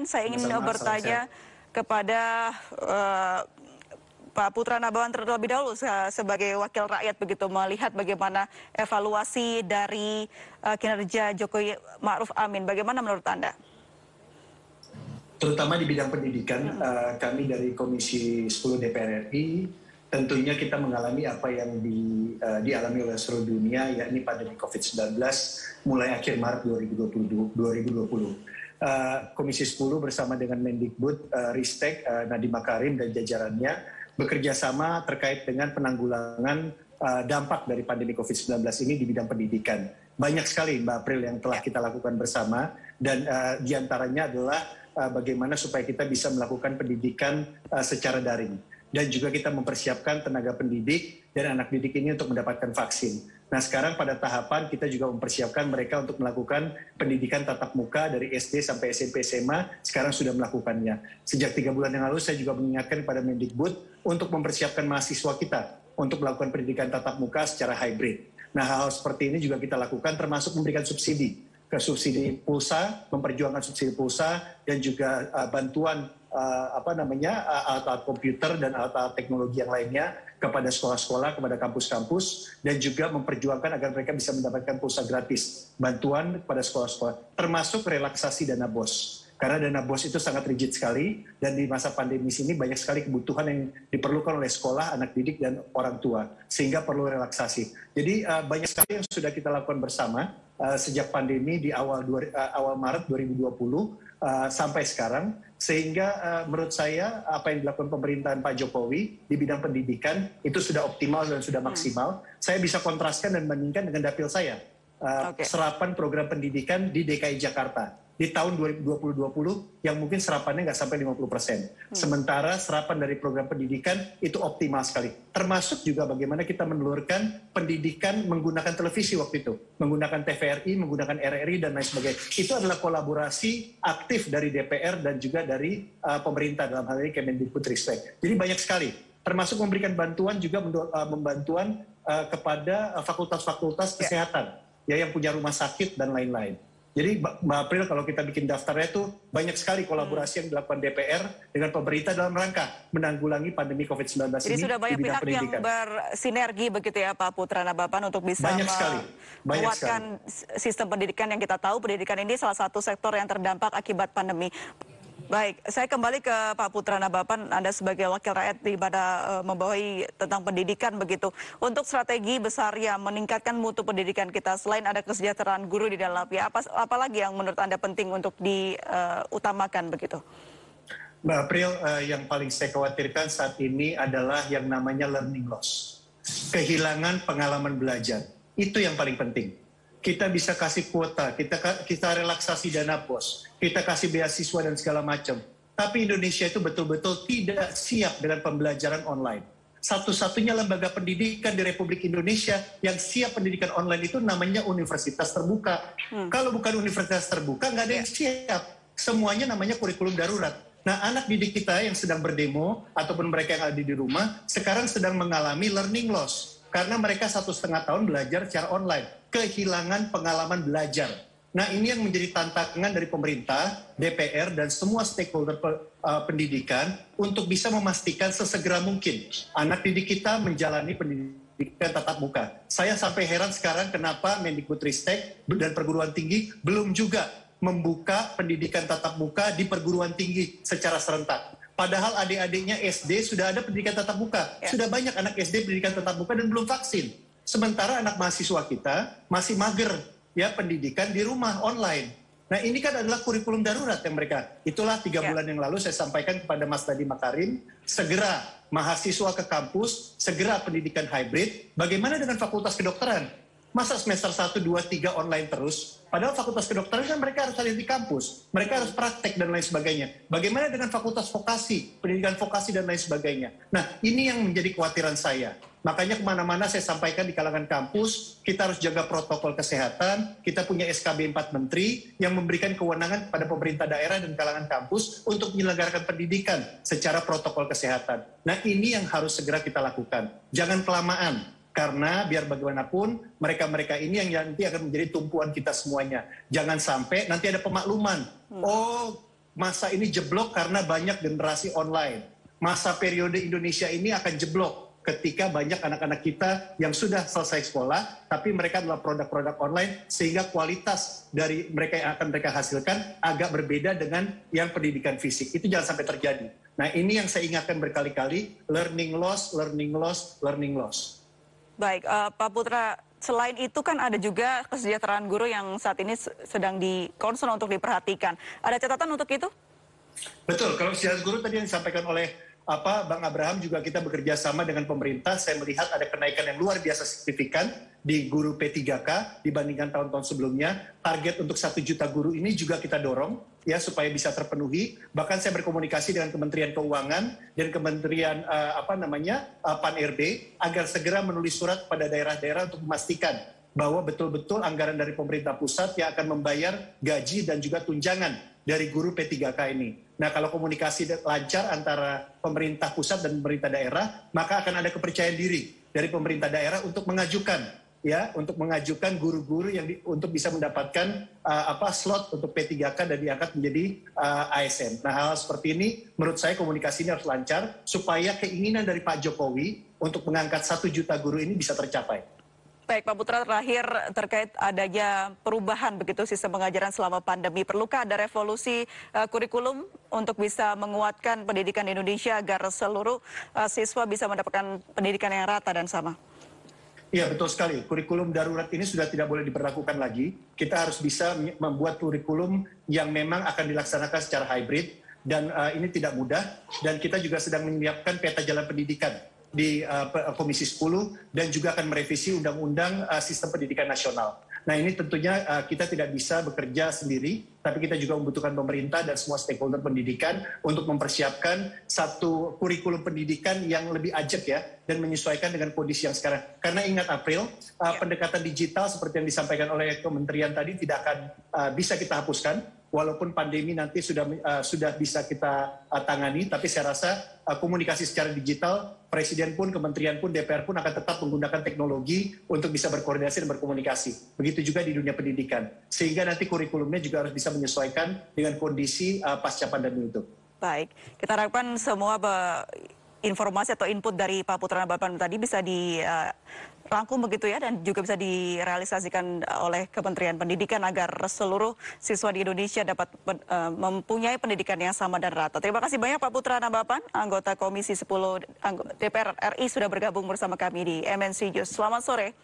saya ingin Sama-sama, salam bertanya sehat. kepada Pak Putra Nabawan terlebih dahulu sebagai wakil rakyat begitu, melihat bagaimana evaluasi dari kinerja Jokowi Ma'ruf Amin. Bagaimana menurut Anda? Terutama di bidang pendidikan, kami dari Komisi 10 DPR RI tentunya kita mengalami apa yang dialami oleh seluruh dunia, yakni pandemi COVID-19 mulai akhir Maret 2020. Komisi 10 bersama dengan Mendikbud, Ristek, Nadiem Makarim dan jajarannya bekerja sama terkait dengan penanggulangan dampak dari pandemi COVID-19 ini di bidang pendidikan. Banyak sekali Mbak April yang telah kita lakukan bersama, dan diantaranya adalah bagaimana supaya kita bisa melakukan pendidikan secara daring. Dan juga kita mempersiapkan tenaga pendidik dan anak didik ini untuk mendapatkan vaksin. Nah sekarang pada tahapan kita juga mempersiapkan mereka untuk melakukan pendidikan tatap muka dari SD sampai SMP SMA, sekarang sudah melakukannya. Sejak 3 bulan yang lalu saya juga mengingatkan kepada Mendikbud untuk mempersiapkan mahasiswa kita untuk melakukan pendidikan tatap muka secara hybrid. Nah hal-hal seperti ini juga kita lakukan, termasuk memberikan subsidi subsidi pulsa, memperjuangkan subsidi pulsa dan juga bantuan alat-alat komputer dan alat-alat teknologi yang lainnya kepada sekolah-sekolah, kepada kampus-kampus, dan juga memperjuangkan agar mereka bisa mendapatkan pulsa gratis, bantuan kepada sekolah-sekolah, termasuk relaksasi dana BOS. Karena dana BOS itu sangat rigid sekali, dan di masa pandemi ini banyak sekali kebutuhan yang diperlukan oleh sekolah, anak didik, dan orang tua, sehingga perlu relaksasi. Jadi banyak sekali yang sudah kita lakukan bersama sejak pandemi di awal Maret 2020 sampai sekarang, sehingga menurut saya apa yang dilakukan pemerintahan Pak Jokowi di bidang pendidikan itu sudah optimal dan sudah maksimal. Saya bisa kontraskan dan bandingkan dengan dapil saya, serapan program pendidikan di DKI Jakarta di tahun 2020 yang mungkin serapannya nggak sampai 50%. Sementara serapan dari program pendidikan itu optimal sekali. Termasuk juga bagaimana kita menelurkan pendidikan menggunakan televisi waktu itu. Menggunakan TVRI, menggunakan RRI, dan lain sebagainya. Itu adalah kolaborasi aktif dari DPR dan juga dari pemerintah, dalam hal ini Kemendikbudristek. Jadi banyak sekali. Termasuk memberikan bantuan juga membantuan kepada fakultas-fakultas kesehatan ya, yang punya rumah sakit dan lain-lain. Jadi Mbak April, kalau kita bikin daftarnya itu banyak sekali kolaborasi yang dilakukan DPR dengan pemerintah dalam rangka menanggulangi pandemi COVID-19 ini. Jadi sudah banyak pihak yang bersinergi begitu ya Pak Putra Nabawan untuk bisa menguatkan sistem pendidikan yang kita tahu pendidikan ini salah satu sektor yang terdampak akibat pandemi. Baik, saya kembali ke Pak Putra Nabawan, Anda sebagai wakil rakyat di mana membawahi tentang pendidikan begitu. Untuk strategi besar yang meningkatkan mutu pendidikan kita, selain ada kesejahteraan guru di dalamnya, apa lagi yang menurut Anda penting untuk diutamakan begitu? Mbak April, yang paling saya khawatirkan saat ini adalah yang namanya learning loss. Kehilangan pengalaman belajar, itu yang paling penting. Kita bisa kasih kuota, kita relaksasi dana BOS, kita kasih beasiswa dan segala macam. Tapi Indonesia itu betul-betul tidak siap dengan pembelajaran online. Satu-satunya lembaga pendidikan di Republik Indonesia yang siap pendidikan online itu namanya Universitas Terbuka. Kalau bukan Universitas Terbuka, nggak ada yang siap. Semuanya namanya kurikulum darurat. Nah, anak didik kita yang sedang berdemo, ataupun mereka yang ada di rumah, sekarang sedang mengalami learning loss. Karena mereka 1,5 tahun belajar secara online. Kehilangan pengalaman belajar. Nah ini yang menjadi tantangan dari pemerintah, DPR, dan semua stakeholder pendidikan untuk bisa memastikan sesegera mungkin anak didik kita menjalani pendidikan tatap muka. Saya sampai heran sekarang kenapa Mendikbudristek dan perguruan tinggi belum juga membuka pendidikan tatap muka di perguruan tinggi secara serentak. Padahal adik-adiknya SD sudah ada pendidikan tatap muka. Sudah banyak anak SD pendidikan tatap muka dan belum vaksin. Sementara anak mahasiswa kita masih mager ya pendidikan di rumah online. Nah ini kan adalah kurikulum darurat yang mereka. Itulah 3 bulan yang lalu saya sampaikan kepada Mas Nadiem Makarim, segera mahasiswa ke kampus, segera pendidikan hybrid. Bagaimana dengan fakultas kedokteran? Masa semester 1, 2, 3 online terus? Padahal fakultas kedokteran kan mereka harus ada di kampus. Mereka harus praktek dan lain sebagainya. Bagaimana dengan fakultas vokasi, pendidikan vokasi dan lain sebagainya? Nah, ini yang menjadi kekhawatiran saya. Makanya kemana-mana saya sampaikan di kalangan kampus, kita harus jaga protokol kesehatan, kita punya SKB 4 Menteri yang memberikan kewenangan kepada pemerintah daerah dan kalangan kampus untuk menyelenggarakan pendidikan secara protokol kesehatan. Nah, ini yang harus segera kita lakukan. Jangan kelamaan. Karena biar bagaimanapun mereka-mereka ini yang nanti akan menjadi tumpuan kita semuanya. Jangan sampai nanti ada pemakluman. Oh, masa ini jeblok karena banyak generasi online. Masa periode Indonesia ini akan jeblok ketika banyak anak-anak kita yang sudah selesai sekolah, tapi mereka adalah produk-produk online, sehingga kualitas dari mereka yang akan mereka hasilkan agak berbeda dengan yang pendidikan fisik. Itu jangan sampai terjadi. Nah, ini yang saya ingatkan berkali-kali, learning loss, learning loss, learning loss. Baik, Pak Putra, selain itu kan ada juga kesejahteraan guru yang saat ini sedang concern untuk diperhatikan. Ada catatan untuk itu? Betul, kalau kesejahteraan guru tadi yang disampaikan oleh Bang Abraham, juga kita bekerja sama dengan pemerintah. Saya melihat ada kenaikan yang luar biasa signifikan di guru P3K dibandingkan tahun-tahun sebelumnya. Target untuk 1 juta guru ini juga kita dorong ya supaya bisa terpenuhi. Bahkan saya berkomunikasi dengan Kementerian Keuangan dan Kementerian Pan-RB agar segera menulis surat pada daerah-daerah untuk memastikan bahwa betul-betul anggaran dari pemerintah pusat yang akan membayar gaji dan juga tunjangan dari guru P3K ini. Nah, kalau komunikasi lancar antara pemerintah pusat dan pemerintah daerah, maka akan ada kepercayaan diri dari pemerintah daerah untuk mengajukan guru-guru yang untuk bisa mendapatkan slot untuk P3K dan diangkat menjadi ASN. Nah, hal seperti ini menurut saya komunikasi ini harus lancar supaya keinginan dari Pak Jokowi untuk mengangkat 1 juta guru ini bisa tercapai. Baik, Pak Putra, terakhir terkait adanya perubahan begitu sistem pengajaran selama pandemi. Perlukah ada revolusi kurikulum untuk bisa menguatkan pendidikan di Indonesia agar seluruh siswa bisa mendapatkan pendidikan yang rata dan sama? Iya, betul sekali. Kurikulum darurat ini sudah tidak boleh diberlakukan lagi. Kita harus bisa membuat kurikulum yang memang akan dilaksanakan secara hybrid. Dan ini tidak mudah. Dan kita juga sedang menyiapkan peta jalan pendidikan di Komisi 10 dan juga akan merevisi Undang-Undang Sistem Pendidikan Nasional. Nah, ini tentunya kita tidak bisa bekerja sendiri, tapi kita juga membutuhkan pemerintah dan semua stakeholder pendidikan untuk mempersiapkan satu kurikulum pendidikan yang lebih ajak ya dan menyesuaikan dengan kondisi yang sekarang. Karena ingat April, pendekatan digital seperti yang disampaikan oleh kementerian tadi tidak akan bisa kita hapuskan. Walaupun pandemi nanti sudah bisa kita tangani, tapi saya rasa komunikasi secara digital, Presiden pun, Kementerian pun, DPR pun akan tetap menggunakan teknologi untuk bisa berkoordinasi dan berkomunikasi. Begitu juga di dunia pendidikan. Sehingga nanti kurikulumnya juga harus bisa menyesuaikan dengan kondisi pasca pandemi itu. Baik, kita harapkan semua informasi atau input dari Pak Putra Nababan tadi bisa dirangkum begitu ya, dan juga bisa direalisasikan oleh Kementerian Pendidikan agar seluruh siswa di Indonesia dapat mempunyai pendidikan yang sama dan rata. Terima kasih banyak Pak Putra Nababan, anggota Komisi 10 DPR RI sudah bergabung bersama kami di MNC News. Selamat sore.